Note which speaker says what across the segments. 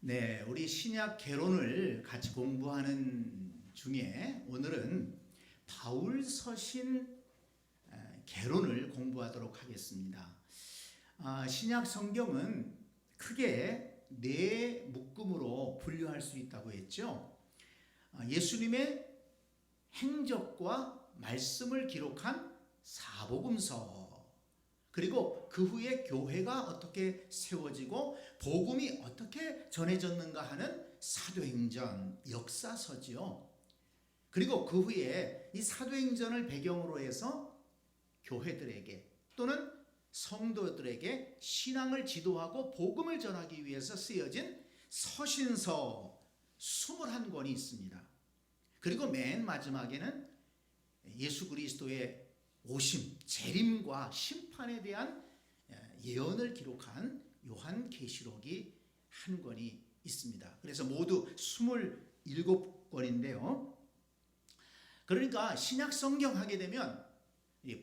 Speaker 1: 네, 우리 신약 개론을 같이 공부하는 중에 오늘은 바울 서신 개론을 공부하도록 하겠습니다. 신약 성경은 크게 네 묶음으로 분류할 수 있다고 했죠. 예수님의 행적과 말씀을 기록한 사복음서, 그리고 그 후에 교회가 어떻게 세워지고 복음이 어떻게 전해졌는가 하는 사도행전 역사서지요. 그리고 그 후에 이 사도행전을 배경으로 해서 교회들에게 또는 성도들에게 신앙을 지도하고 복음을 전하기 위해서 쓰여진 서신서 21권이 있습니다. 그리고 맨 마지막에는 예수 그리스도의 오심, 재림과 심판에 대한 예언을 기록한 요한계시록이 한 권이 있습니다. 그래서 모두 27권인데요. 그러니까 신약 성경 하게 되면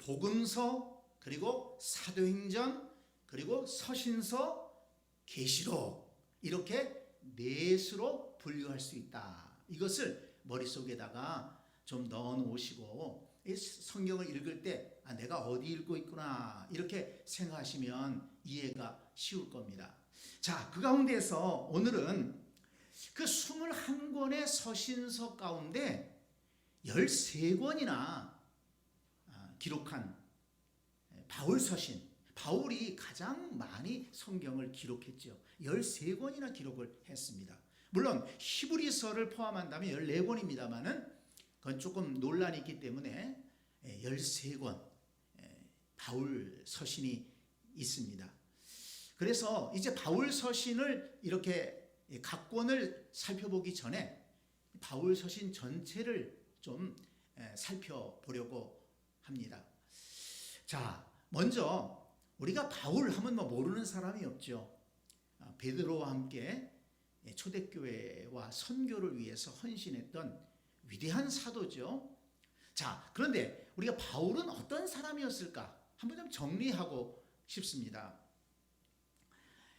Speaker 1: 복음서, 그리고 사도행전, 그리고 서신서, 계시록, 이렇게 넷으로 분류할 수 있다. 이것을 머릿속에다가 좀 넣어 놓으시고 성경을 읽을 때 내가 어디 읽고 있구나 이렇게 생각하시면 이해가 쉬울 겁니다. 자, 그 가운데서 오늘은 그 21권의 서신서 가운데 13권이나 기록한 바울 서신, 바울이 가장 많이 성경을 기록했죠. 13권이나 기록을 했습니다. 물론 히브리서를 포함한다면 14권입니다만은 그건 조금 논란이 있기 때문에 13권 바울 서신이 있습니다. 그래서 이제 바울 서신을 이렇게 각 권을 살펴보기 전에 바울 서신 전체를 좀 살펴보려고 합니다. 자, 먼저 우리가 바울 하면 모르는 사람이 없죠. 베드로와 함께 초대교회와 선교를 위해서 헌신했던 위대한 사도죠. 자, 그런데 우리가 바울은 어떤 사람이었을까? 한번 좀 정리하고 싶습니다.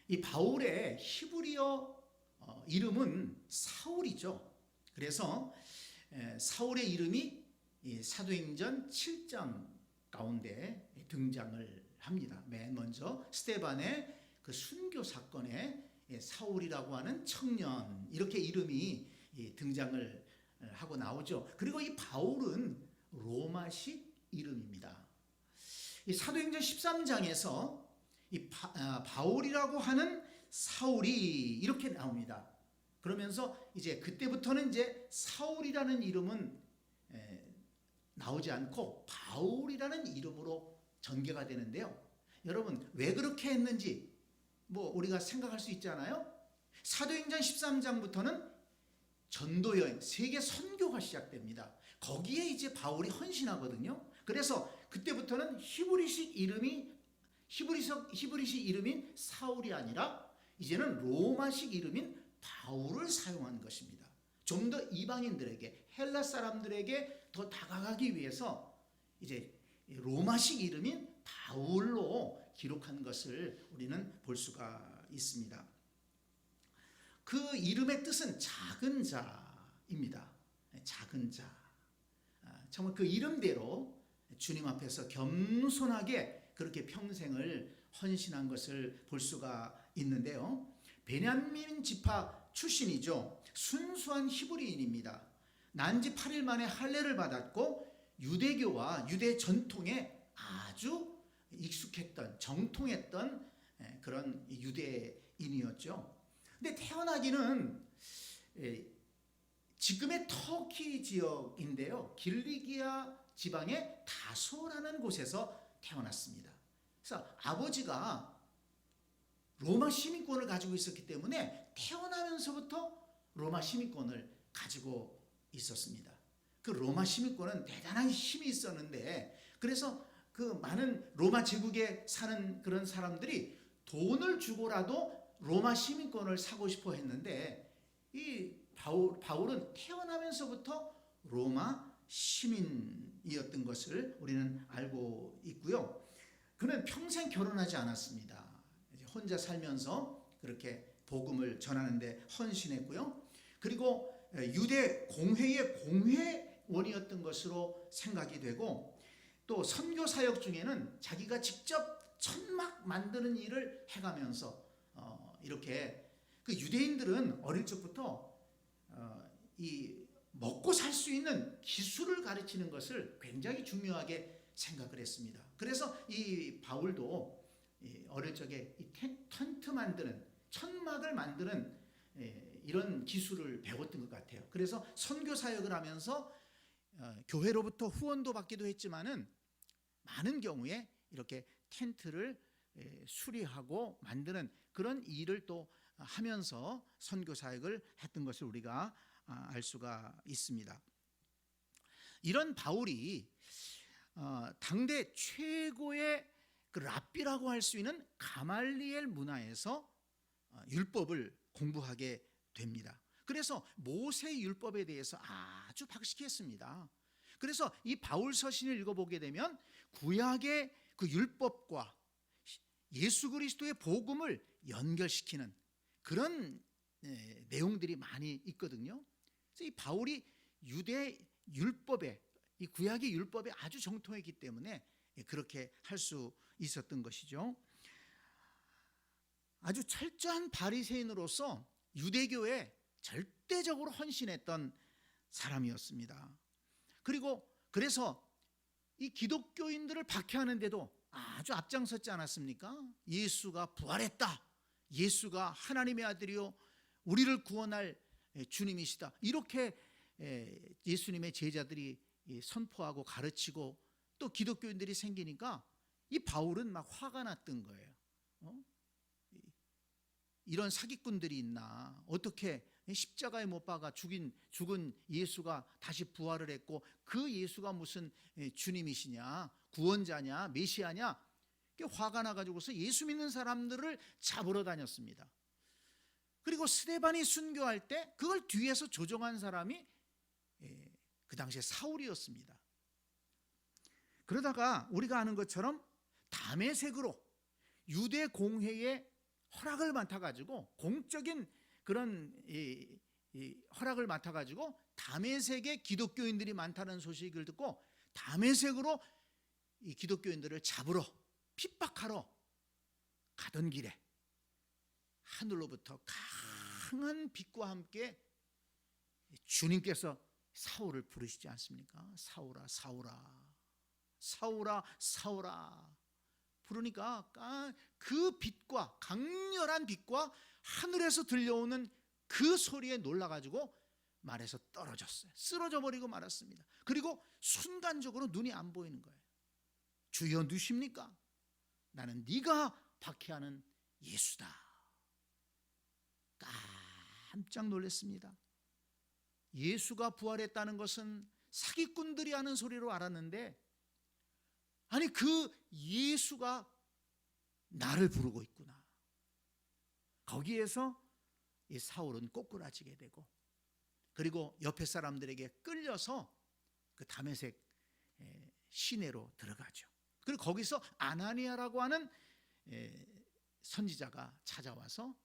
Speaker 1: 이 바울의 히브리어 이름은 사울이죠. 그래서 사울의 이름이 사도행전 7장 가운데 등장을 합니다. 맨 먼저 스데반의 그 순교 사건에 사울이라고 하는 청년, 이렇게 이름이 등장을 하고 나오죠. 그리고 이 바울은 로마식 이름입니다. 이 사도행전 13장에서 이 바울이라고 하는 사울이 이렇게 나옵니다. 그러면서 이제 그때부터는 이제 사울이라는 이름은 나오지 않고 바울이라는 이름으로 전개가 되는데요. 여러분, 왜 그렇게 했는지 우리가 생각할 수 있잖아요. 사도행전 13장부터는 전도 여행, 세계 선교가 시작됩니다. 거기에 이제 바울이 헌신하거든요. 그래서 그때부터는 히브리식 이름인 사울이 아니라 이제는 로마식 이름인 바울을 사용한 것입니다. 좀 더 이방인들에게, 헬라 사람들에게 더 다가가기 위해서 이제 로마식 이름인 바울로 기록한 것을 우리는 볼 수가 있습니다. 그 이름의 뜻은 작은 자입니다. 작은 자. 정말 그 이름대로 주님 앞에서 겸손하게 그렇게 평생을 헌신한 것을 볼 수가 있는데요. 베냐민 지파 출신이죠. 순수한 히브리인입니다. 난지 8일 만에 할례를 받았고 유대교와 유대 전통에 아주 익숙했던, 정통했던 그런 유대인이었죠. 근데 태어나기는 지금의 터키 지역인데요. 길리기아 지방의 다소라는 곳에서 태어났습니다. 그래서 아버지가 로마 시민권을 가지고 있었기 때문에 태어나면서부터 로마 시민권을 가지고 있었습니다. 그 로마 시민권은 대단한 힘이 있었는데, 그래서 그 많은 로마 제국에 사는 그런 사람들이 돈을 주고라도 로마 시민권을 사고 싶어 했는데, 이 바울은 태어나면서부터 로마 시민이었던 것을 우리는 알고 있고요. 그는 평생 결혼하지 않았습니다. 혼자 살면서 그렇게 복음을 전하는데 헌신했고요. 그리고 유대 공회의 공회원이었던 것으로 생각이 되고, 또 선교 사역 중에는 자기가 직접 천막 만드는 일을 해가면서 이렇게 그 유대인들은 어릴 적부터 이 먹고 살 수 있는 기술을 가르치는 것을 굉장히 중요하게 생각을 했습니다. 그래서 이 바울도 어릴 적에 이 텐트 만드는, 천막을 만드는 이런 기술을 배웠던 것 같아요. 그래서 선교 사역을 하면서 교회로부터 후원도 받기도 했지만은 많은 경우에 이렇게 텐트를 수리하고 만드는 그런 일을 또 하면서 선교 사역을 했던 것을 우리가 알 수가 있습니다. 이런 바울이 당대 최고의 그 랍비라고 할 수 있는 가말리엘 문화에서 율법을 공부하게 됩니다. 그래서 모세 율법에 대해서 아주 박식했습니다. 그래서 이 바울 서신을 읽어보게 되면 구약의 그 율법과 예수 그리스도의 복음을 연결시키는 그런 내용들이 많이 있거든요. 그래서 이 바울이 유대 율법에, 이 구약의 율법에 아주 정통했기 때문에 그렇게 할 수 있었던 것이죠. 아주 철저한 바리새인으로서 유대교에 절대적으로 헌신했던 사람이었습니다. 그래서 이 기독교인들을 박해하는데도 아주 앞장섰지 않았습니까? 예수가 부활했다, 예수가 하나님의 아들이요 우리를 구원할 주님이시다, 이렇게 예수님의 제자들이 선포하고 가르치고 또 기독교인들이 생기니까 이 바울은 막 화가 났던 거예요. 이런 사기꾼들이 있나, 어떻게 십자가에 못 박아 죽은 예수가 다시 부활을 했고 그 예수가 무슨 주님이시냐, 구원자냐, 메시아냐, 화가 나가지고서 예수 믿는 사람들을 잡으러 다녔습니다. 그리고 스데반이 순교할 때 그걸 뒤에서 조종한 사람이 그 당시에 사울이었습니다. 그러다가 우리가 아는 것처럼 다메섹으로 유대 공회의 허락을 맡아가지고, 공적인 그런 허락을 맡아가지고 다메섹에 기독교인들이 많다는 소식을 듣고 다메섹으로 이 기독교인들을 잡으러 핍박하러 가던 길에 하늘로부터 강한 빛과 함께 주님께서 사울을 부르시지 않습니까? 사울아, 사울아, 사울아, 사울아 부르니까 그 빛과, 강렬한 빛과 하늘에서 들려오는 그 소리에 놀라가지고 말에서 떨어졌어요. 쓰러져 버리고 말았습니다. 그리고 순간적으로 눈이 안 보이는 거예요. 주여 누십니까? 나는 네가 박해하는 예수다. 깜짝 놀랐습니다. 예수가 부활했다는 것은 사기꾼들이 하는 소리로 알았는데, 아니 그 예수가 나를 부르고 있구나. 거기에서 이 사울은 꼬꾸라지게 되고, 그리고 옆에 사람들에게 끌려서 그 다메섹 시내로 들어가죠. 그리고 거기서 아나니아라고 하는 선지자가 찾아와서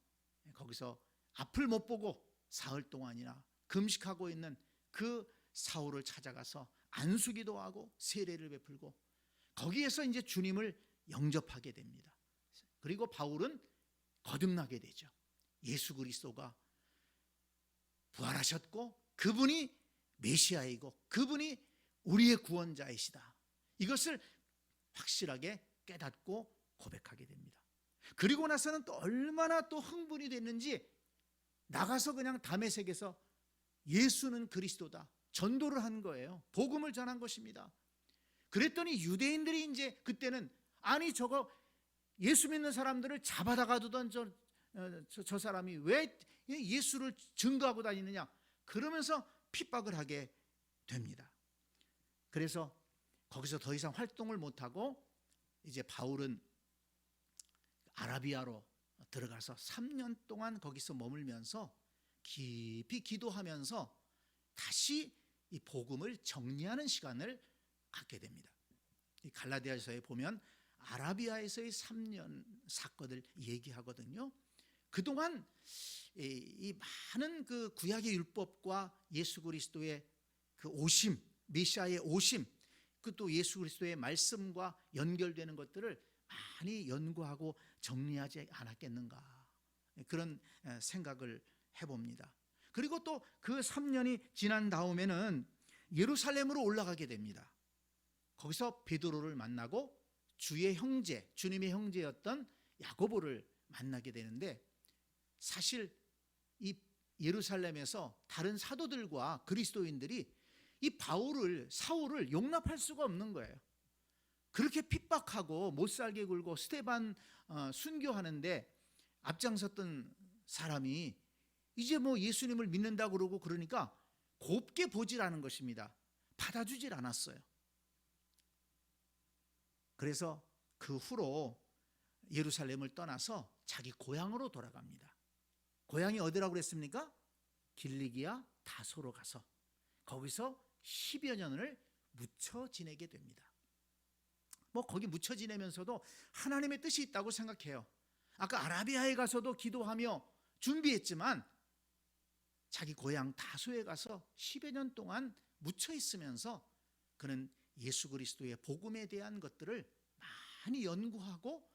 Speaker 1: 거기서 앞을 못 보고 사흘 동안이나 금식하고 있는 그 사울을 찾아가서 안수기도 하고 세례를 베풀고, 거기에서 이제 주님을 영접하게 됩니다. 그리고 바울은 거듭나게 되죠. 예수 그리스도가 부활하셨고 그분이 메시아이고 그분이 우리의 구원자이시다, 이것을 확실하게 깨닫고 고백하게 됩니다. 그리고 나서는 또 얼마나 또 흥분이 됐는지 나가서 그냥 다메섹에서 예수는 그리스도다 전도를 한 거예요. 복음을 전한 것입니다. 그랬더니 유대인들이 이제 그때는, 아니 저거 예수 믿는 사람들을 잡아다가 두던 저 사람이 왜 예수를 증거하고 다니느냐, 그러면서 핍박을 하게 됩니다. 그래서 거기서 더 이상 활동을 못하고 이제 바울은 아라비아로 들어가서 3년 동안 거기서 머물면서 깊이 기도하면서 다시 이 복음을 정리하는 시간을 갖게 됩니다. 이 갈라디아서에 보면 아라비아에서의 3년 사건을 얘기하거든요. 그동안 이 많은 그 구약의 율법과 예수 그리스도의 그 오심, 메시아의 오심, 그 또 예수 그리스도의 말씀과 연결되는 것들을 많이 연구하고 정리하지 않았겠는가, 그런 생각을 해봅니다. 그리고 또 그 3년이 지난 다음에는 예루살렘으로 올라가게 됩니다. 거기서 베드로를 만나고 주의 형제, 주님의 형제였던 야고보를 만나게 되는데, 사실 이 예루살렘에서 다른 사도들과 그리스도인들이 이 사울을 용납할 수가 없는 거예요. 그렇게 핍박하고 못살게 굴고 스데반 순교하는데 앞장섰던 사람이 이제 뭐 예수님을 믿는다고 그러고 그러니까 곱게 보질 않은 것입니다. 받아주질 않았어요. 그래서 그 후로 예루살렘을 떠나서 자기 고향으로 돌아갑니다. 고향이 어디라고 그랬습니까? 길리기아 다소로 가서 거기서 10여 년을 묻혀 지내게 됩니다. 뭐 거기 묻혀 지내면서도 하나님의 뜻이 있다고 생각해요. 아까 아라비아에 가서도 기도하며 준비했지만 자기 고향 다소에 가서 10여 년 동안 묻혀 있으면서 그는 예수 그리스도의 복음에 대한 것들을 많이 연구하고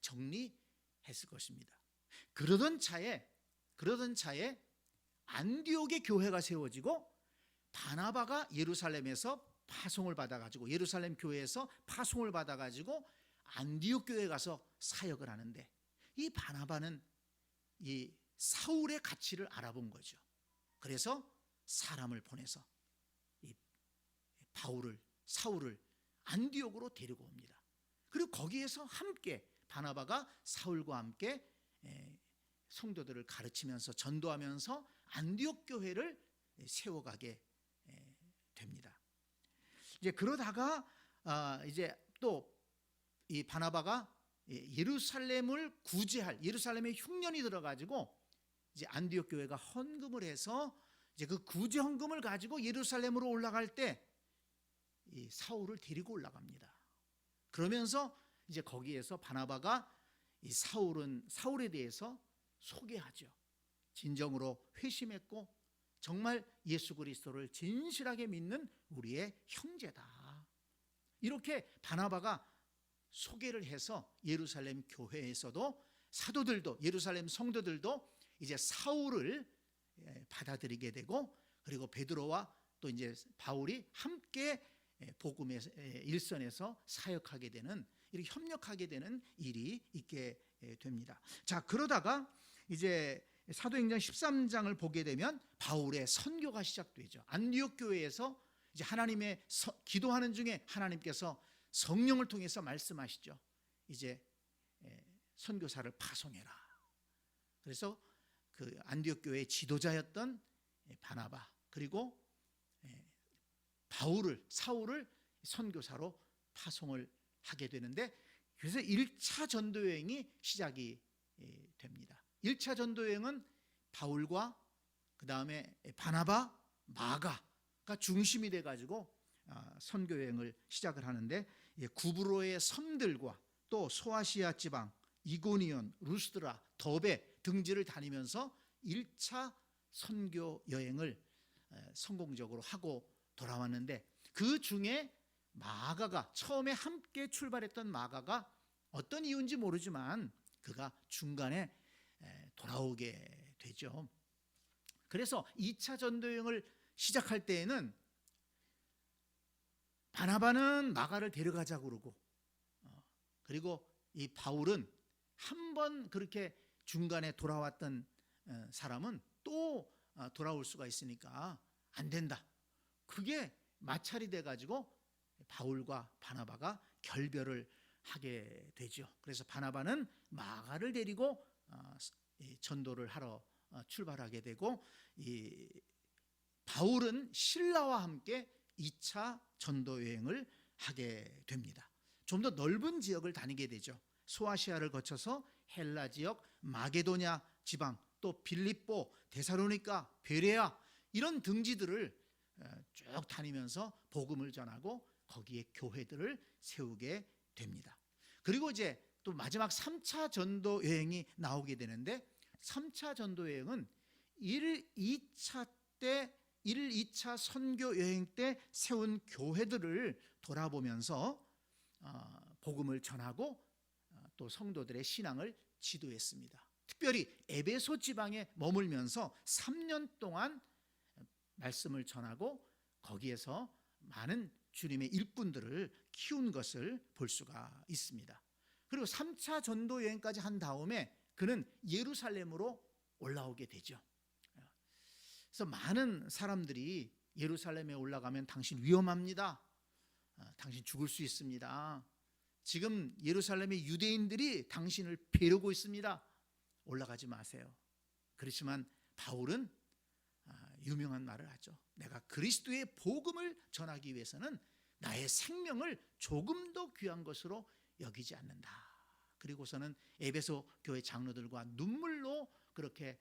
Speaker 1: 정리했을 것입니다. 그러던 차에 안디옥의 교회가 세워지고 바나바가 예루살렘에서 파송을 받아가지고, 예루살렘 교회에서 파송을 받아가지고 안디옥 교회에 가서 사역을 하는데, 이 바나바는 이 사울의 가치를 알아본 거죠. 그래서 사람을 보내서 이 사울을 안디옥으로 데리고 옵니다. 그리고 거기에서 함께 바나바가 사울과 함께 성도들을 가르치면서 전도하면서 안디옥 교회를 세워가게 됩니다. 이제 그러다가 이제 또 이 바나바가 예루살렘을 구제할, 예루살렘에 흉년이 들어가지고 이제 안디옥 교회가 헌금을 해서 이제 그 구제 헌금을 가지고 예루살렘으로 올라갈 때 이 사울을 데리고 올라갑니다. 그러면서 이제 거기에서 바나바가 이 사울에 대해서 소개하죠. 진정으로 회심했고 정말 예수 그리스도를 진실하게 믿는 우리의 형제다. 이렇게 바나바가 소개를 해서 예루살렘 교회에서도 사도들도, 예루살렘 성도들도 이제 사울을 받아들이게 되고, 그리고 베드로와 또 이제 바울이 함께 복음의 일선에서 사역하게 되는, 이렇게 협력하게 되는 일이 있게 됩니다. 자, 그러다가 이제 사도행전 13장을 보게 되면 바울의 선교가 시작되죠. 안디옥 교회에서 이제 하나님의 기도하는 중에 하나님께서 성령을 통해서 말씀하시죠. 이제 선교사를 파송해라. 그래서 그 안디옥 교회의 지도자였던 바나바, 그리고 사울을 선교사로 파송을 하게 되는데, 그래서 1차 전도 여행이 시작이 됩니다. 1차 전도 여행은 바울과 그 다음에 바나바, 마가가 중심이 돼가지고 선교 여행을 시작을 하는데, 구브로의 섬들과 또 소아시아 지방, 이고니온, 루스드라, 더베 등지를 다니면서 1차 선교 여행을 성공적으로 하고 돌아왔는데, 그 중에 마가가, 처음에 함께 출발했던 마가가 어떤 이유인지 모르지만 그가 중간에 돌아오게 되죠. 그래서 2차 전도 여행을 시작할 때에는 바나바는 마가를 데려가자고 그러고, 그리고 이 바울은 한 번 그렇게 중간에 돌아왔던 사람은 또 돌아올 수가 있으니까 안 된다. 그게 마찰이 돼가지고 바울과 바나바가 결별을 하게 되죠. 그래서 바나바는 마가를 데리고 전도를 하러 출발하게 되고, 이 바울은 신라와 함께 2차 전도 여행을 하게 됩니다. 좀 더 넓은 지역을 다니게 되죠. 소아시아를 거쳐서 헬라 지역, 마게도냐 지방, 또 빌립보, 데살로니가, 베레아, 이런 등지들을 쭉 다니면서 복음을 전하고 거기에 교회들을 세우게 됩니다. 그리고 이제 또 마지막 3차 전도 여행이 나오게 되는데, 3차 전도 여행은 1, 2차 선교 여행 때 세운 교회들을 돌아보면서 복음을 전하고 또 성도들의 신앙을 지도했습니다. 특별히 에베소 지방에 머물면서 3년 동안 말씀을 전하고 거기에서 많은 주님의 일꾼들을 키운 것을 볼 수가 있습니다. 그리고 3차 전도 여행까지 한 다음에 그는 예루살렘으로 올라오게 되죠. 그래서 많은 사람들이 예루살렘에 올라가면 당신 위험합니다. 당신 죽을 수 있습니다. 지금 예루살렘의 유대인들이 당신을 배려고 있습니다. 올라가지 마세요. 그렇지만 바울은 유명한 말을 하죠. 내가 그리스도의 복음을 전하기 위해서는 나의 생명을 조금 더 귀한 것으로 여기지 않는다. 그리고서는 에베소 교회 장로들과 눈물로 그렇게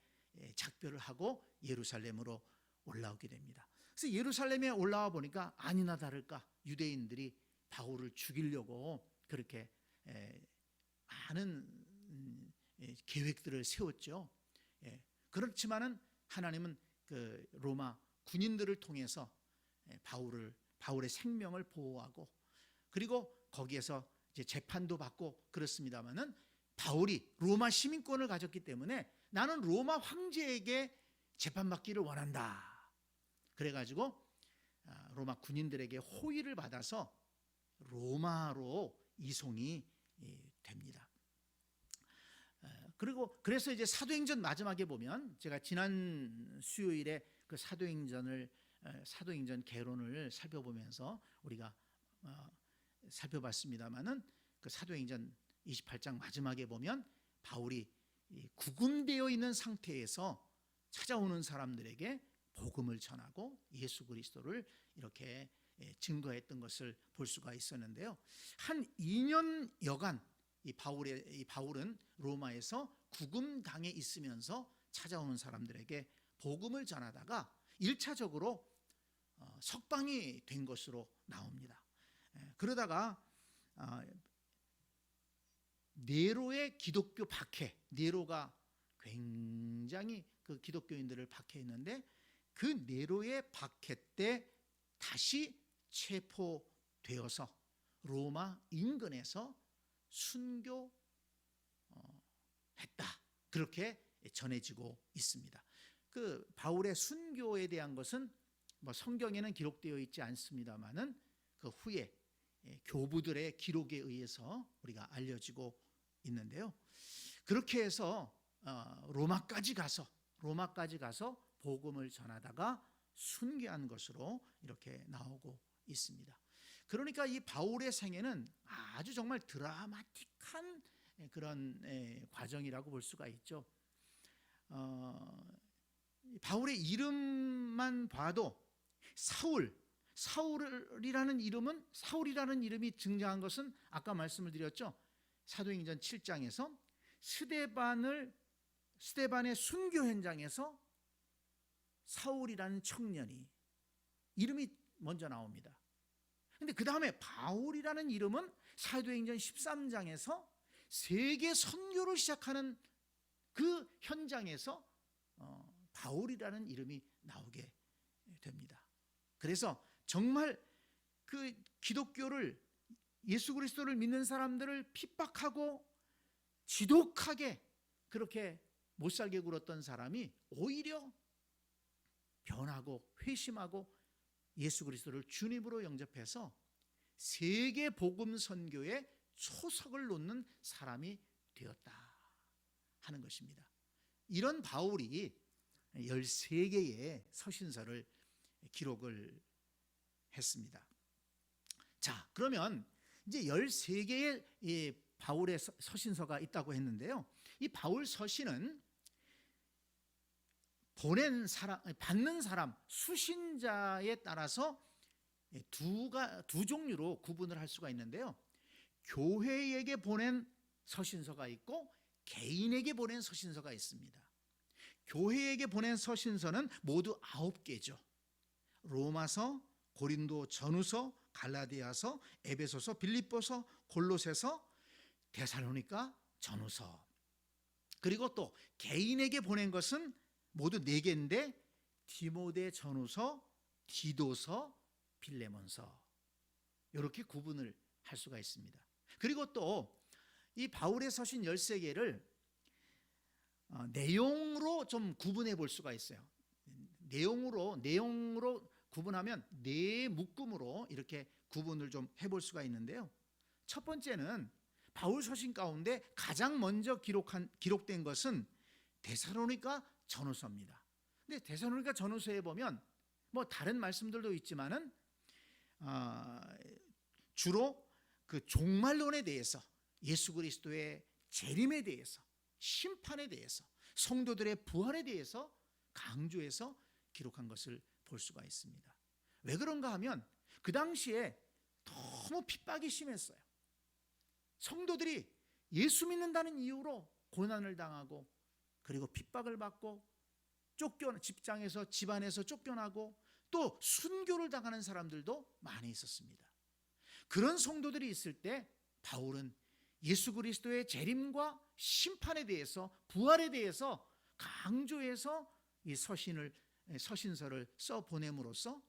Speaker 1: 작별을 하고 예루살렘으로 올라오게 됩니다. 그래서 예루살렘에 올라와 보니까 아니나 다를까 유대인들이 바울을 죽이려고 그렇게 많은 계획들을 세웠죠. 그렇지만은 하나님은 그 로마 군인들을 통해서 바울의 생명을 보호하고 그리고 거기에서 이제 재판도 받고 그렇습니다만은 바울이 로마 시민권을 가졌기 때문에 나는 로마 황제에게 재판받기를 원한다. 그래가지고 로마 군인들에게 호의를 받아서 로마로 이송이 됩니다. 그래서 이제 사도행전 마지막에 보면 제가 지난 수요일에 그 사도행전 개론을 살펴보면서 우리가 살펴봤습니다만은 그 사도행전 28장 마지막에 보면 바울이 구금되어 있는 상태에서 찾아오는 사람들에게 복음을 전하고 예수 그리스도를 이렇게 증거했던 것을 볼 수가 있었는데요. 한 2년여간 이 바울은 로마에서 구금당해 있으면서 찾아오는 사람들에게 복음을 전하다가 1차적으로 석방이 된 것으로 나옵니다. 그러다가 네로의 기독교 박해, 네로가 굉장히 그 기독교인들을 박해했는데 그 네로의 박해 때 다시 체포되어서 로마 인근에서 순교했다. 그렇게 전해지고 있습니다. 그 바울의 순교에 대한 것은 뭐 성경에는 기록되어 있지 않습니다만은 그 후에 교부들의 기록에 의해서 우리가 알려지고 있는데요. 그렇게 해서 로마까지 가서 복음을 전하다가 순교한 것으로 이렇게 나오고 있습니다. 그러니까 이 바울의 생애는 아주 정말 드라마틱한 그런 과정이라고 볼 수가 있죠. 바울의 이름만 봐도 사울이라는 이름이 등장한 것은 아까 말씀을 드렸죠. 사도행전 7장에서 스데반의 순교 현장에서 사울이라는 청년이 이름이 먼저 나옵니다. 그런데 그 다음에 바울이라는 이름은 사도행전 13장에서 세계 선교를 시작하는 그 현장에서 바울이라는 이름이 나오게 됩니다. 그래서 정말 그 기독교를 예수 그리스도를 믿는 사람들을 핍박하고 지독하게 그렇게 못살게 굴었던 사람이 오히려 변하고 회심하고 예수 그리스도를 주님으로 영접해서 세계 복음 선교의 초석을 놓는 사람이 되었다 하는 것입니다. 이런 바울이 13개의 서신서를 기록을 했습니다. 자, 그러면 이제 13개의 바울의 서신서가 있다고 했는데요. 이 바울 서신은 받는 사람, 수신자에 따라서 두 종류로 구분을 할 수가 있는데요. 교회에게 보낸 서신서가 있고 개인에게 보낸 서신서가 있습니다. 교회에게 보낸 서신서는 모두 9개죠. 로마서, 고린도 전후서, 갈라디아서, 에베소서, 빌립보서, 골로새서, 데살로니가 전후서. 그리고 또 개인에게 보낸 것은 모두 4개인데 디모데 전후서, 디도서, 빌레몬서 이렇게 구분을 할 수가 있습니다. 그리고 또 이 바울의 서신 13개를 내용으로 좀 구분해 볼 수가 있어요. 내용으로 구분하면 4묶음으로 이렇게 구분을 좀 해볼 수가 있는데요. 첫 번째는 바울 서신 가운데 가장 먼저 기록된 것은 데살로니가 전후서입니다. 근데 데살로니가 전후서에 보면 뭐 다른 말씀들도 있지만은 주로 그 종말론에 대해서, 예수 그리스도의 재림에 대해서, 심판에 대해서, 성도들의 부활에 대해서 강조해서 기록한 것을 볼 수가 있습니다. 왜 그런가 하면 그 당시에 너무 핍박이 심했어요. 성도들이 예수 믿는다는 이유로 고난을 당하고, 그리고 핍박을 받고, 직장에서, 집안에서 쫓겨나고, 또 순교를 당하는 사람들도 많이 있었습니다. 그런 성도들이 있을 때 바울은 예수 그리스도의 재림과 심판에 대해서, 부활에 대해서 강조해서 이 서신서를 써 보냄으로써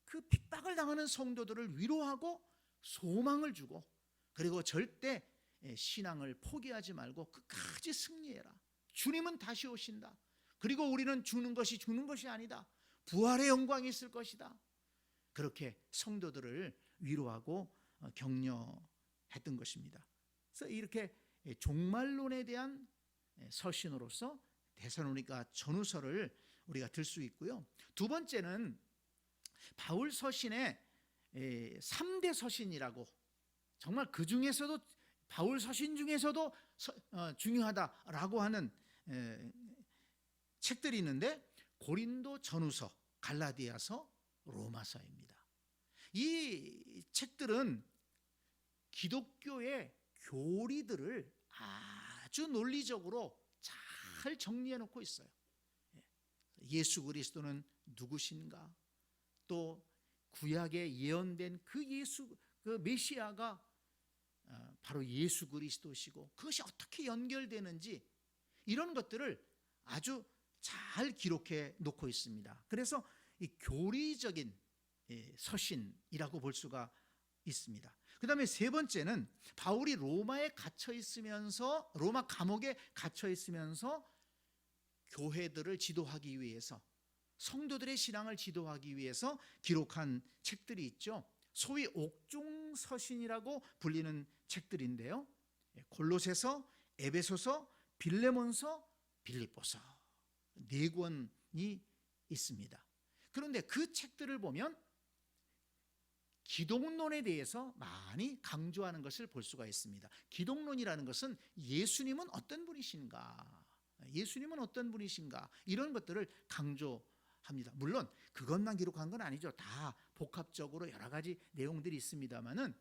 Speaker 1: 그 핍박을 당하는 성도들을 위로하고 소망을 주고, 그리고 절대 신앙을 포기하지 말고 끝까지 승리해라. 주님은 다시 오신다. 그리고 우리는 죽는 것이 아니다. 부활의 영광이 있을 것이다. 그렇게 성도들을 위로하고 격려했던 것입니다. 그래서 이렇게 종말론에 대한 서신으로서 데살로니가 전후서를 우리가 들 수 있고요. 두 번째는 바울 서신의 3대 서신이라고, 정말 그 중에서도 바울 서신 중에서도 중요하다라고 하는 책들이 있는데 고린도 전후서, 갈라디아서, 로마서입니다. 이 책들은 기독교의 교리들을 아주 논리적으로 잘 정리해 놓고 있어요. 예수 그리스도는 누구신가? 또 구약에 예언된 그 메시아가 바로 예수 그리스도시고, 그것이 어떻게 연결되는지 이런 것들을 아주 잘 기록해 놓고 있습니다. 그래서 이 교리적인 서신이라고 볼 수가 있습니다. 그 다음에 세 번째는 바울이 로마 감옥에 갇혀 있으면서 교회들을 지도하기 위해서, 성도들의 신앙을 지도하기 위해서 기록한 책들이 있죠. 소위 옥중서신이라고 불리는 책들인데요. 골로새서, 에베소서, 빌레몬서, 빌립보서 4권이 있습니다. 그런데 그 책들을 보면 기독론에 대해서 많이 강조하는 것을 볼 수가 있습니다. 기독론이라는 것은 예수님은 어떤 분이신가, 이런 것들을 강조합니다. 물론 그것만 기록한 건 아니죠. 다 복합적으로 여러 가지 내용들이 있습니다만은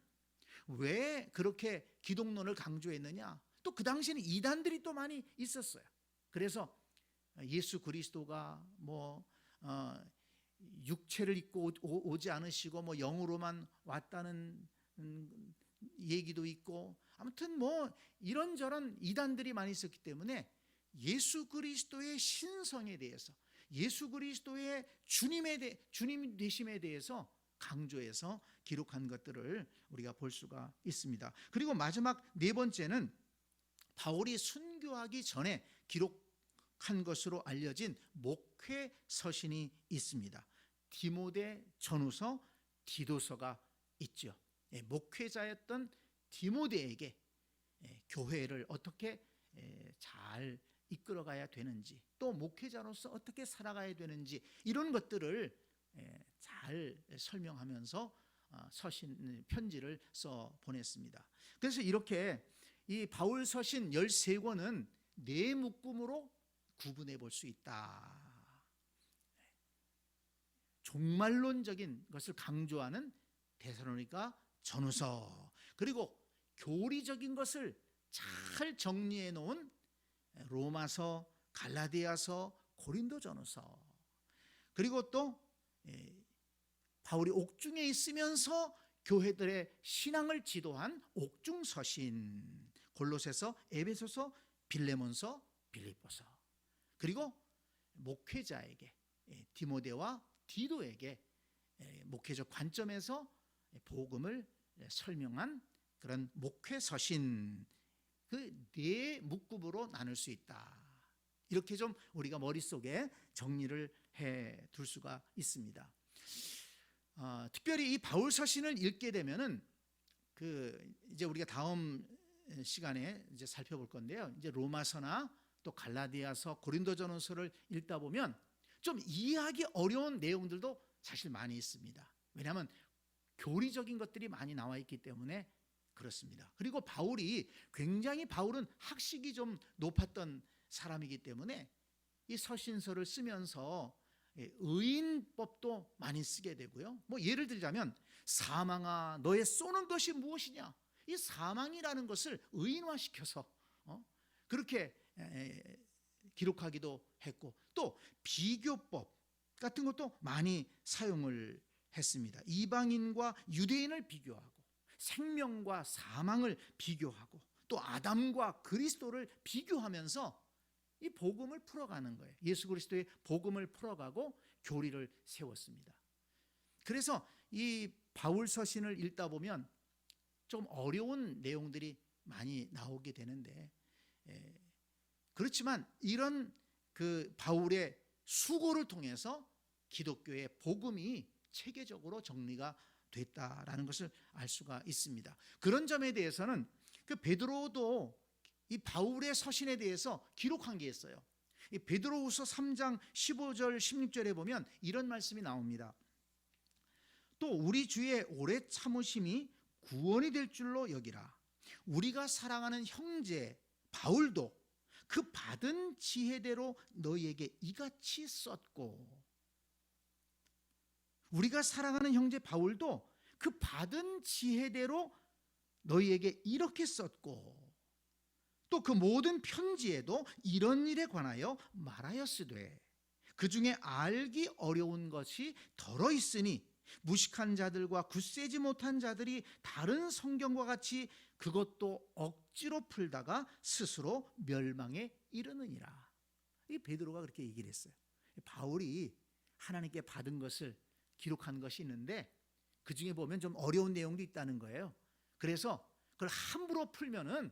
Speaker 1: 왜 그렇게 기독론을 강조했느냐? 또 그 당시에는 이단들이 또 많이 있었어요. 그래서 예수 그리스도가 육체를 입고 오지 않으시고 영으로만 왔다는 얘기도 있고, 아무튼 이런저런 이단들이 많이 있었기 때문에 예수 그리스도의 신성에 대해서, 예수 그리스도의 주님 되심에 대해서 강조해서 기록한 것들을 우리가 볼 수가 있습니다. 그리고 마지막 네 번째는 바울이 순교하기 전에 기록한 것으로 알려진 목회 서신이 있습니다. 디모데 전후서, 디도서가 있죠. 목회자였던 디모데에게 교회를 어떻게 잘 이끌어가야 되는지, 또 목회자로서 어떻게 살아가야 되는지, 이런 것들을 잘 설명하면서 편지를 써 보냈습니다. 그래서 이렇게 이 바울 서신 13권은 4묶음으로 구분해 볼 수 있다. 종말론적인 것을 강조하는 데살로니가 전후서, 그리고 교리적인 것을 잘 정리해 놓은 로마서, 갈라디아서, 고린도 전후서, 그리고 또 바울이 옥중에 있으면서 교회들의 신앙을 지도한 옥중서신, 골로새서, 에베소서, 빌레몬서, 빌립보서, 그리고 목회자에게 디모데와 디도에게 목회적 관점에서 복음을 설명한 그런 목회 서신, 그 네 묶음으로 나눌 수 있다. 이렇게 좀 우리가 머릿속에 정리를 해 둘 수가 있습니다. 특별히 이 바울 서신을 읽게 되면은 이제 우리가 다음 시간에 이제 살펴볼 건데요. 이제 로마서나 또 갈라디아서, 고린도전서를 읽다 보면 좀 이해하기 어려운 내용들도 사실 많이 있습니다. 왜냐하면 교리적인 것들이 많이 나와 있기 때문에 그렇습니다. 그리고 바울은 학식이 좀 높았던 사람이기 때문에 이 서신서를 쓰면서 의인법도 많이 쓰게 되고요. 뭐 예를 들자면 사망아 너의 쏘는 것이 무엇이냐, 이 사망이라는 것을 의인화시켜서 그렇게 기록하기도 했고, 또 비교법 같은 것도 많이 사용을 했습니다. 이방인과 유대인을 비교하고 생명과 사망을 비교하고 또 아담과 그리스도를 비교하면서 이 복음을 풀어가는 거예요. 예수 그리스도의 복음을 풀어가고 교리를 세웠습니다. 그래서 이 바울 서신을 읽다 보면 좀 어려운 내용들이 많이 나오게 되는데, 그렇지만 이런 그 바울의 수고를 통해서 기독교의 복음이 체계적으로 정리가 됐다라는 것을 알 수가 있습니다. 그런 점에 대해서는 그 베드로도 이 바울의 서신에 대해서 기록한 게 있어요. 이 베드로후서 3장 15절 16절에 보면 이런 말씀이 나옵니다. 또 우리 주의 오래 참으심이 구원이 될 줄로 여기라. 우리가 사랑하는 형제 바울도 그 받은 지혜대로 너희에게 이같이 썼고, 우리가 사랑하는 형제 바울도 그 받은 지혜대로 너희에게 이렇게 썼고, 또 그 모든 편지에도 이런 일에 관하여 말하였으되 그 중에 알기 어려운 것이 덜어 있으니 무식한 자들과 굳세지 못한 자들이 다른 성경과 같이 그것도 억지로 풀다가 스스로 멸망에 이르느니라. 이 베드로가 그렇게 얘기를 했어요. 바울이 하나님께 받은 것을 기록한 것이 있는데 그 중에 보면 좀 어려운 내용도 있다는 거예요. 그래서 그걸 함부로 풀면은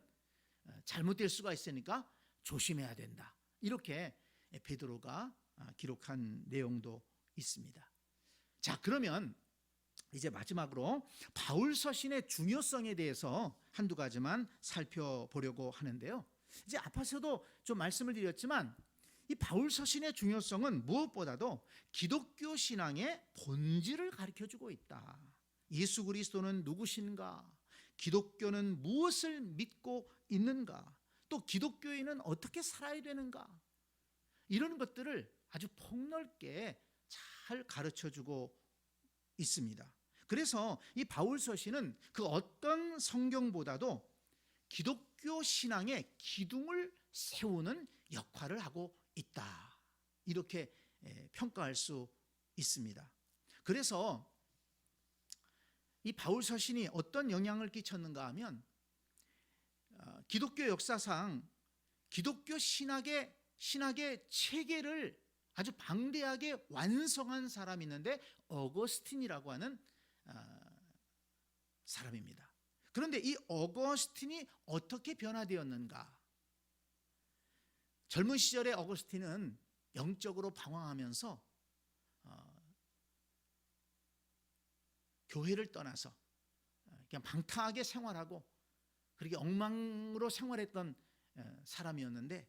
Speaker 1: 잘못될 수가 있으니까 조심해야 된다. 이렇게 베드로가 기록한 내용도 있습니다. 자, 그러면 이제 마지막으로 바울 서신의 중요성에 대해서 한두 가지만 살펴보려고 하는데요. 이제 앞에서도 좀 말씀을 드렸지만 이 바울 서신의 중요성은 무엇보다도 기독교 신앙의 본질을 가르쳐주고 있다. 예수 그리스도는 누구신가? 기독교는 무엇을 믿고 있는가? 또 기독교인은 어떻게 살아야 되는가? 이런 것들을 아주 폭넓게 잘 가르쳐주고 있습니다. 그래서 이 바울 서신은 그 어떤 성경보다도 기독교 신앙의 기둥을 세우는 역할을 하고 있다. 이렇게 평가할 수 있습니다. 그래서 이 바울 서신이 어떤 영향을 끼쳤는가 하면 기독교 역사상 기독교 신학의 체계를 아주 방대하게 완성한 사람이 있는데 어거스틴이라고 하는 사람입니다. 그런데 이 어거스틴이 어떻게 변화되었는가? 젊은 시절의 어거스틴은 영적으로 방황하면서 교회를 떠나서 그냥 방탕하게 생활하고 그렇게 엉망으로 생활했던 사람이었는데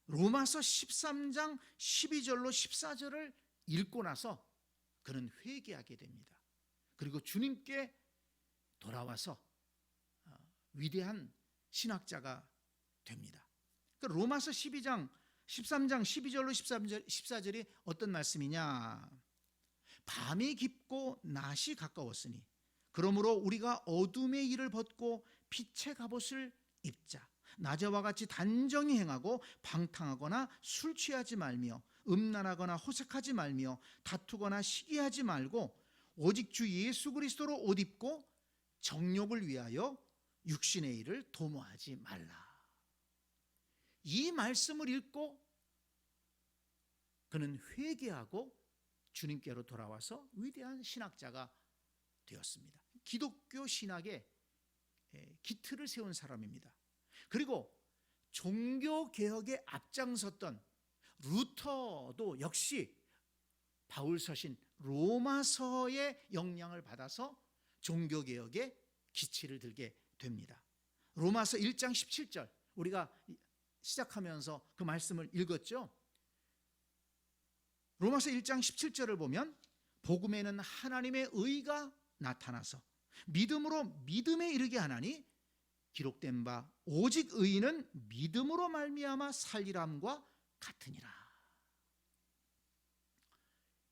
Speaker 1: 로마서 13장 12절로 14절을 읽고 나서 그는 회개하게 됩니다. 그리고 주님께 돌아와서 위대한 신학자가 됩니다. 로마서 13장 12절로 14절이 어떤 말씀이냐? 밤이 깊고 낮이 가까웠으니 그러므로 우리가 어둠의 일을 벗고 빛의 갑옷을 입자. 낮에와 같이 단정히 행하고 방탕하거나 술 취하지 말며 음란하거나 호색하지 말며 다투거나 시기하지 말고 오직 주 예수 그리스도로 옷 입고 정욕을 위하여 육신의 일을 도모하지 말라. 이 말씀을 읽고 그는 회개하고 주님께로 돌아와서 위대한 신학자가 되었습니다. 기독교 신학의 기틀을 세운 사람입니다. 그리고 종교개혁에 앞장섰던 루터도 역시 바울 서신 로마서의 영향을 받아서 종교개혁에 기치를 들게 됩니다. 로마서 1장 17절 우리가 시작하면서 그 말씀을 읽었죠. 로마서 1장 17절을 보면 복음에는 하나님의 의가 나타나서 믿음으로 믿음에 이르게 하나니 기록된 바 오직 의인은 믿음으로 말미암아 살리람과 같으니라.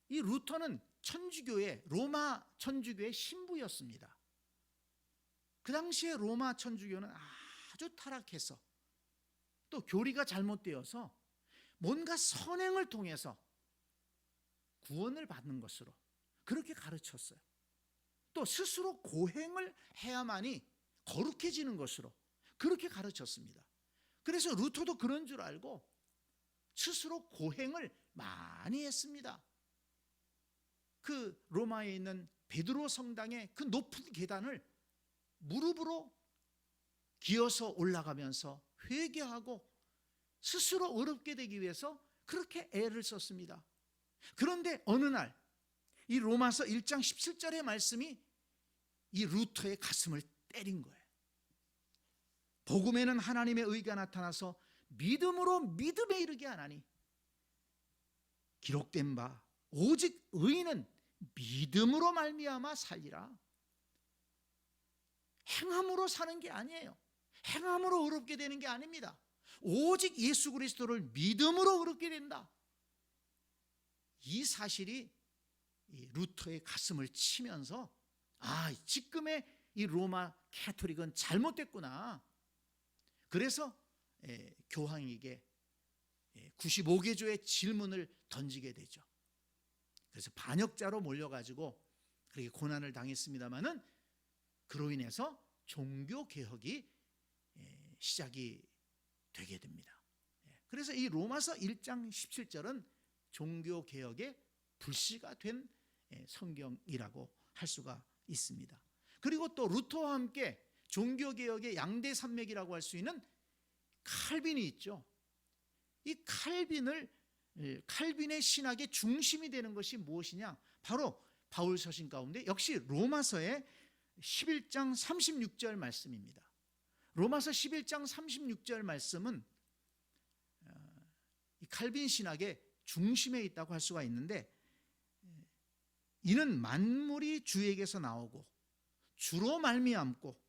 Speaker 1: 이 루터는 천주교의 로마 천주교의 신부였습니다. 그 당시에 로마 천주교는 아주 타락해서 또 교리가 잘못되어서 뭔가 선행을 통해서 구원을 받는 것으로 그렇게 가르쳤어요. 또 스스로 고행을 해야만이 거룩해지는 것으로 그렇게 가르쳤습니다. 그래서 루터도 그런 줄 알고 스스로 고행을 많이 했습니다. 그 로마에 있는 베드로 성당의 그 높은 계단을 무릎으로 기어서 올라가면서 회개하고 스스로 어렵게 되기 위해서 그렇게 애를 썼습니다. 그런데 어느 날 이 로마서 1장 17절의 말씀이 이 루터의 가슴을 때린 거예요. 복음에는 하나님의 의가 나타나서 믿음으로 믿음에 이르게 하나니 기록된 바 오직 의인은 믿음으로 말미암아 살리라. 행함으로 사는 게 아니에요. 행함으로 의롭게 되는 게 아닙니다. 오직 예수 그리스도를 믿음으로 의롭게 된다. 이 사실이 이 루터의 가슴을 치면서 지금의 이 로마 캐토릭은 잘못됐구나. 그래서 교황에게 95개조의 질문을 던지게 되죠. 그래서 반역자로 몰려가지고 그렇게 고난을 당했습니다마는 그로 인해서 종교개혁이 시작이 되게 됩니다. 그래서 이 로마서 1장 17절은 종교개혁의 불씨가 된 성경이라고 할 수가 있습니다. 그리고 또 루터와 함께 종교개혁의 양대 산맥이라고 할 수 있는 칼빈이 있죠. 이 칼빈의 신학의 중심이 되는 것이 무엇이냐? 바로 바울 서신 가운데 역시 로마서의 11장 36절 말씀입니다. 로마서 11장 36절 말씀은 이 칼빈 신학의 중심에 있다고 할 수가 있는데, 이는 만물이 주에게서 나오고 주로 말미암고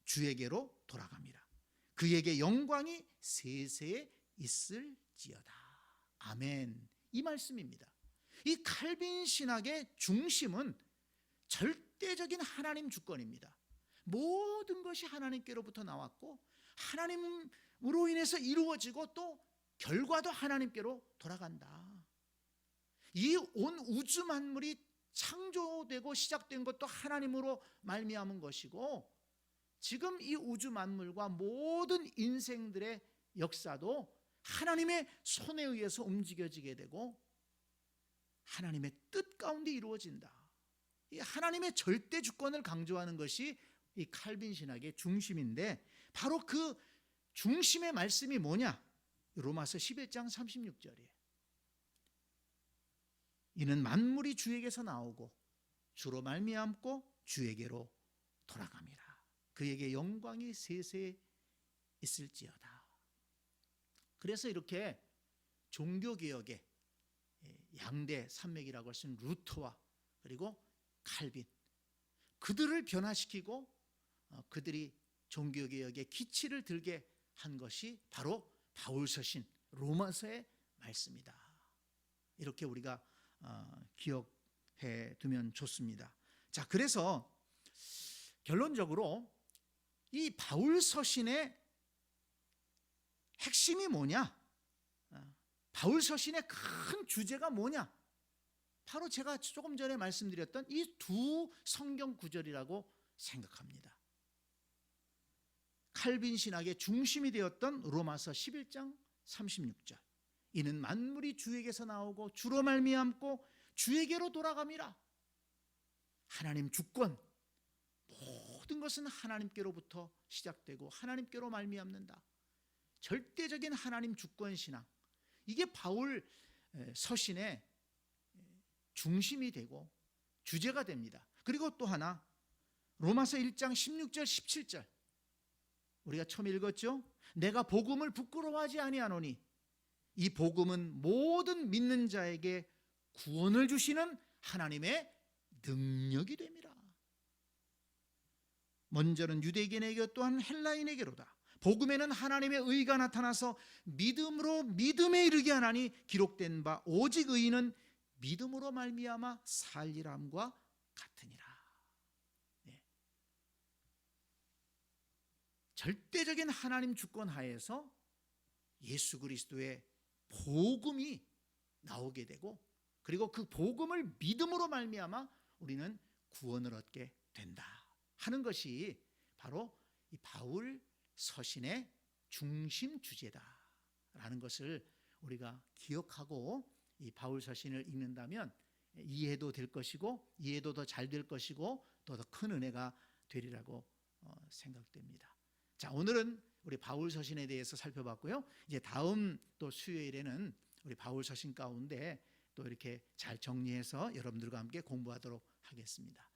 Speaker 1: 주에게로 돌아갑니다. 그에게 영광이 세세에 있을지어다. 아멘. 이 말씀입니다. 이 칼빈 신학의 중심은 절대적인 하나님 주권입니다. 모든 것이 하나님께로부터 나왔고 하나님으로 인해서 이루어지고 또 결과도 하나님께로 돌아간다. 이 온 우주 만물이 창조되고 시작된 것도 하나님으로 말미암은 것이고, 지금 이 우주 만물과 모든 인생들의 역사도 하나님의 손에 의해서 움직여지게 되고 하나님의 뜻 가운데 이루어진다. 이 하나님의 절대 주권을 강조하는 것이 이 칼빈 신학의 중심인데, 바로 그 중심의 말씀이 뭐냐? 로마서 11장 36절이에요. 이는 만물이 주에게서 나오고 주로 말미암고 주에게로 돌아갑니다. 그에게 영광이 세세에 있을지어다. 그래서 이렇게 종교개혁의 양대 산맥이라고 할 수 있는 루터와 그리고 칼빈, 그들을 변화시키고 그들이 종교개혁의 기치를 들게 한 것이 바로 바울 서신 로마서의 말씀이다. 이렇게 우리가 기억해 두면 좋습니다. 자, 그래서 결론적으로 이 바울 서신의 핵심이 뭐냐? 바울 서신의 큰 주제가 뭐냐? 바로 제가 조금 전에 말씀드렸던 이 두 성경 구절이라고 생각합니다. 칼빈 신학의 중심이 되었던 로마서 11장 36절. 이는 만물이 주에게서 나오고 주로 말미암고 주에게로 돌아감이라. 하나님 주권, 모든 것은 하나님께로부터 시작되고 하나님께로 말미암는다. 절대적인 하나님 주권 신앙, 이게 바울 서신의 중심이 되고 주제가 됩니다. 그리고 또 하나, 로마서 1장 16절 17절, 우리가 처음 읽었죠? 내가 복음을 부끄러워하지 아니하노니 이 복음은 모든 믿는 자에게 구원을 주시는 하나님의 능력이 됨이라. 먼저는 유대인에게 또한 헬라인에게로다. 복음에는 하나님의 의가 나타나서 믿음으로 믿음에 이르게 하나니 기록된 바 오직 의인은 믿음으로 말미암아 살리람과 같으니라. 네. 절대적인 하나님 주권 하에서 예수 그리스도의 복음이 나오게 되고, 그리고 그 복음을 믿음으로 말미암아 우리는 구원을 얻게 된다 하는 것이 바로 이 바울 서신의 중심 주제다라는 것을 우리가 기억하고 이 바울 서신을 읽는다면 이해도 될 것이고, 이해도 더 잘 될 것이고, 더 큰 은혜가 되리라고 생각됩니다. 자, 오늘은 우리 바울 서신에 대해서 살펴봤고요. 이제 다음 또 수요일에는 우리 바울 서신 가운데 또 이렇게 잘 정리해서 여러분들과 함께 공부하도록 하겠습니다.